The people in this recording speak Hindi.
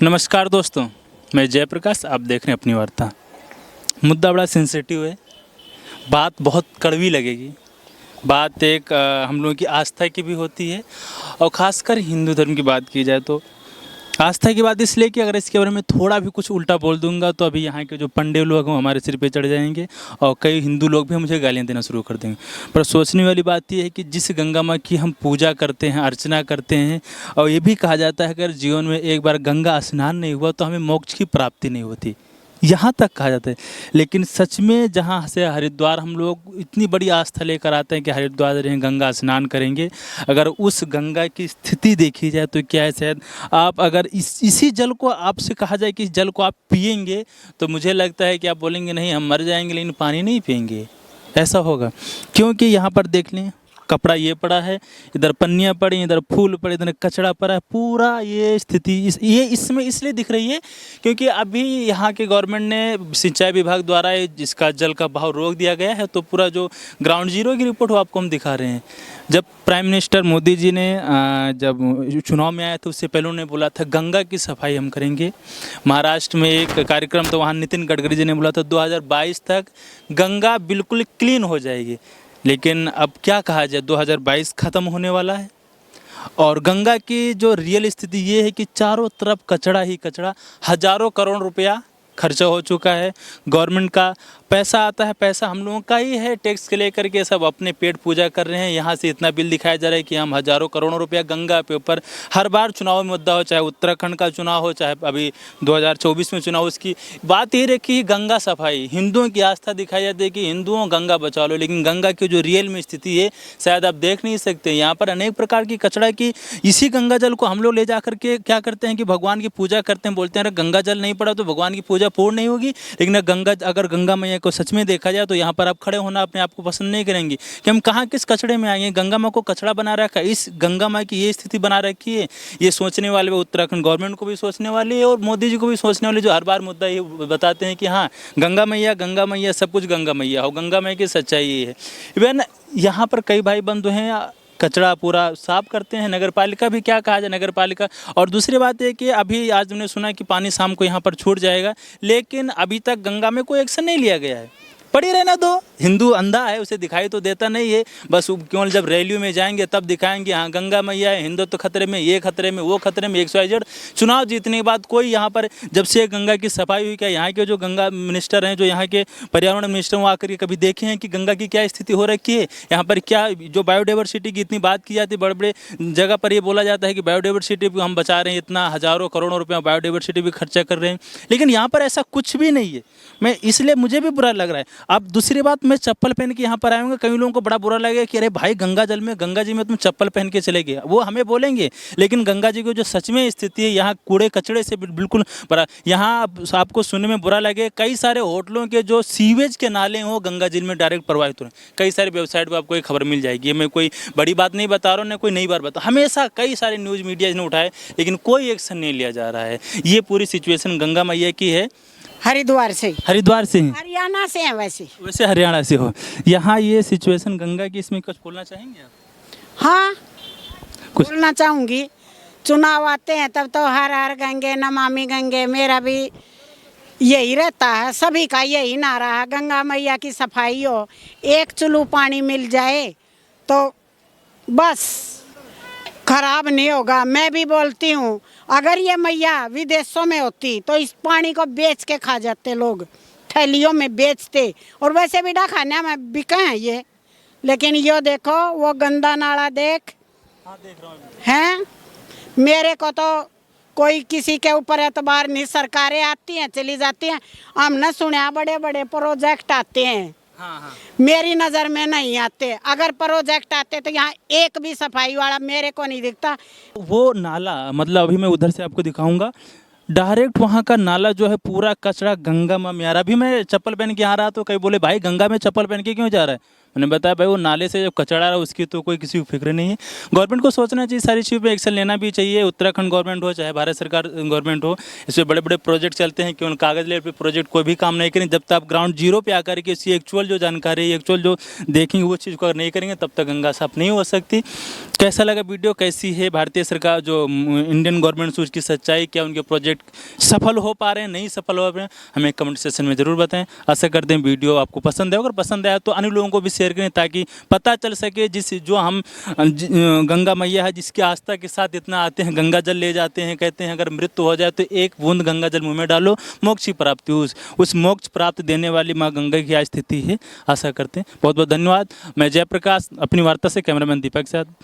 नमस्कार दोस्तों, मैं जयप्रकाश। आप देख रहे हैं अपनी वार्ता। मुद्दा बड़ा सेंसिटिव है, बात बहुत कड़वी लगेगी। बात एक हम लोगों की आस्था की भी होती है और ख़ासकर हिंदू धर्म की बात की जाए तो आस्था की बात इसलिए कि अगर इसके बारे में थोड़ा भी कुछ उल्टा बोल दूंगा तो अभी यहाँ के जो पंडे लोग हैं हमारे सिर पे चढ़ जाएंगे और कई हिंदू लोग भी मुझे गालियाँ देना शुरू कर देंगे। पर सोचने वाली बात यह है कि जिस गंगा माँ की हम पूजा करते हैं, अर्चना करते हैं, और ये भी कहा जाता है अगर जीवन में एक बार गंगा स्नान नहीं हुआ तो हमें मोक्ष की प्राप्ति नहीं होती, यहाँ तक कहा जाता है। लेकिन सच में जहाँ से हरिद्वार हम लोग इतनी बड़ी आस्था लेकर आते हैं कि हरिद्वार रहें, गंगा स्नान करेंगे, अगर उस गंगा की स्थिति देखी जाए तो क्या है, शायद आप अगर इसी जल को आपसे कहा जाए कि इस जल को आप पिएंगे तो मुझे लगता है कि आप बोलेंगे नहीं हम मर जाएंगे लेकिन पानी नहीं पिएंगे, ऐसा होगा। क्योंकि यहाँ पर देख लें, कपड़ा ये पड़ा है, इधर पन्नियाँ पड़ी, इधर फूल पड़े, इधर कचड़ा पड़ा है, पूरा ये स्थिति इसमें इसलिए दिख रही है क्योंकि अभी यहाँ के गवर्नमेंट ने सिंचाई विभाग द्वारा जिसका जल का बहाव रोक दिया गया है, तो पूरा जो ग्राउंड जीरो की रिपोर्ट वो आपको हम दिखा रहे हैं। जब प्राइम मिनिस्टर मोदी जी ने जब चुनाव में आया था उससे पहले उन्होंने बोला था गंगा की सफाई हम करेंगे। महाराष्ट्र में एक कार्यक्रम तो वहाँ नितिन गडकरी जी ने बोला था 2022 तक गंगा बिल्कुल क्लीन हो जाएगी। लेकिन अब क्या कहा जाए, 2022 ख़त्म होने वाला है और गंगा की जो रियल स्थिति ये है कि चारों तरफ कचड़ा ही कचड़ा, हज़ारों करोड़ रुपया खर्चा हो चुका है। गवर्नमेंट का पैसा आता है, पैसा हम लोगों का ही है, टैक्स के लेकर के सब अपने पेट पूजा कर रहे हैं। यहाँ से इतना बिल दिखाया जा रहा है कि हम हज़ारों करोड़ों रुपया गंगा के ऊपर हर बार चुनाव में मुद्दा हो, चाहे उत्तराखंड का चुनाव हो, चाहे अभी 2024 में चुनाव, उसकी बात ये रखी गंगा सफाई। हिंदुओं की आस्था दिखाई जाती है कि हिंदुओं गंगा बचा लो, लेकिन गंगा की जो रियल में स्थिति है शायद आप देख नहीं सकते। यहाँ पर अनेक प्रकार की कचरा की इसी गंगा जल को हम लोग ले जा करके क्या करते हैं कि भगवान की पूजा करते हैं, बोलते हैं अरे गंगा जल नहीं पड़ा तो भगवान की पूजा पूर्ण नहीं होगी। लेकिन अगर गंगा मैया को सच में देखा जाए तो यहाँ पर आप खड़े होना अपने आप को पसंद नहीं करेंगे कि हम कहाँ किस कचड़े में आएंगे। गंगा माँ को कचड़ा बना रखा है, इस गंगा माँ की ये स्थिति बना रखी है। ये सोचने वाले उत्तराखंड गवर्नमेंट को भी सोचने वाली है और मोदी जी को भी सोचने वाले, जो हर बार मुद्दा ये बताते हैं कि हाँ गंगा मैया सब कुछ गंगा मैया हो, गंगा मैया की सच्चाई ये है। इवन यहाँ पर कई भाई बंधु हैं कचरा पूरा साफ करते हैं, नगर पालिका भी क्या कहा जाए, नगर पालिका। और दूसरी बात है कि अभी आज हमने सुना कि पानी शाम को यहाँ पर छूट जाएगा, लेकिन अभी तक गंगा में कोई एक्शन नहीं लिया गया है। पड़ी रहना दो, हिंदू अंधा है, उसे दिखाई तो देता नहीं है, बस केवल जब रैलियों में जाएंगे तब दिखाएंगे हाँ गंगा मैया है, हिंदुत्व तो खतरे में, ये खतरे में, वो खतरे में, XYZ। चुनाव जीतने के बाद कोई यहाँ पर जब से गंगा की सफाई हुई, क्या यहाँ के जो गंगा मिनिस्टर हैं, जो यहाँ के पर्यावरण मिनिस्टर, वो आकर के कभी देखे हैं कि गंगा की क्या स्थिति हो रखी है। यहाँ पर क्या जो बायोडाइवर्सिटी की इतनी बात की जाती है, बड़े बड़े जगह पर ये बोला जाता है कि बायोडाइवर्सिटी हम बचा रहे हैं, इतना हज़ारों करोड़ों रुपया बायोडाइवर्सिटी भी खर्चा कर रहे हैं, लेकिन यहाँ पर ऐसा कुछ भी नहीं है। मैं इसलिए मुझे भी बुरा लग रहा है। अब दूसरी बात, मैं चप्पल पहन के यहाँ पर आऊँगा, कई लोगों को बड़ा बुरा लगेगा कि अरे भाई गंगा जी में तुम चप्पल पहन के चले गए, वो हमें बोलेंगे। लेकिन गंगा जी की जो सच में स्थिति है, यहाँ कूड़े कचड़े से बिल्कुल बड़ा, यहाँ आपको सुनने में बुरा लगे, कई सारे होटलों के जो सीवेज के नाले हैं वो गंगा जी में डायरेक्ट प्रवाहित हो रहे हैं। कई सारे वेबसाइट पर आपको एक खबर मिल जाएगी, मैं कोई बड़ी बात नहीं बता रहा हूँ, ना कोई नई बात बता, हमेशा कई सारे न्यूज़ मीडिया ने उठाए लेकिन कोई एक्शन नहीं लिया जा रहा है। ये पूरी सिचुएशन गंगा मैया की है। हरिद्वार से हरियाणा से हैं, वैसे हरियाणा से हो, यहाँ ये सिचुएशन गंगा की, इसमें कुछ बोलना चाहेंगे आप? हाँ बोलना चाहूँगी। चुनाव आते हैं तब तो हर हर गंगे नमामि गंगे, मेरा भी यही रहता है, सभी का यही नारा है, गंगा मैया की सफाई हो, एक चुल्लू पानी मिल जाए तो बस खराब नहीं होगा। मैं भी बोलती हूँ अगर ये मैया विदेशों में होती तो इस पानी को बेच के खा जाते लोग, थैलियों में बेचते, और वैसे भी डा खाने में बिके हैं ये। लेकिन यो देखो वो गंदा नाला देख, हाँ देख रहा हूँ हैं। मेरे को तो कोई किसी के ऊपर एतबार नहीं, सरकारें आती हैं चली जाती हैं, हमने सुना बड़े बड़े प्रोजेक्ट आते हैं, हाँ। मेरी नज़र में नहीं आते। अगर प्रोजेक्ट आते तो यहाँ एक भी सफाई वाला मेरे को नहीं दिखता। वो नाला, मतलब अभी मैं उधर से आपको दिखाऊंगा, डायरेक्ट वहाँ का नाला जो है पूरा कचरा गंगा में आ रहा। अभी मैं चप्पल पहन के आ रहा तो कहीं बोले भाई गंगा में चप्पल पहन के क्यों जा रहा है, मैंने बताया भाई वो नाले से जब कचरा रहा है उसकी तो कोई किसी को फिक्र नहीं है। गवर्नमेंट को सोचना चाहिए, सारी चीज़ पे एक्शन लेना भी चाहिए। उत्तराखंड गवर्नमेंट हो चाहे भारत सरकार गवर्नमेंट हो, इसमें बड़े बड़े प्रोजेक्ट चलते हैं, केवल कागज़ लेवल पे प्रोजेक्ट कोई भी काम नहीं करें। जब तक आप ग्राउंड जीरो पे आकर के इसकी एक्चुअल जो जानकारी, एक्चुअल जो देखेंगे वो चीज़ को अगर नहीं करेंगे तब तक गंगा साफ नहीं हो सकती। कैसा लगा वीडियो, कैसी है भारतीय सरकार जो इंडियन गवर्नमेंट, उसकी सच्चाई क्या, उनके प्रोजेक्ट टारगेट सफल हो पा रहे हैं, नहीं सफल हो पा रहे हैं, हमें कमेंट सेक्शन में ज़रूर बताएं। आशा करते हैं वीडियो आपको पसंद है, अगर पसंद आया तो अन्य लोगों को भी शेयर करें ताकि पता चल सके जो हम गंगा मैया है जिसकी आस्था के साथ इतना आते हैं, गंगा जल ले जाते हैं, कहते हैं अगर मृत्यु हो जाए तो एक बूंद गंगा जल मुँह में डालो, मोक्ष की प्राप्ति, उस मोक्ष प्राप्त देने वाली माँ गंगा की आज स्थिति है। आशा करते हैं। बहुत बहुत धन्यवाद। मैं जयप्रकाश, अपनी वार्ता से कैमरामैन दीपक के साथ।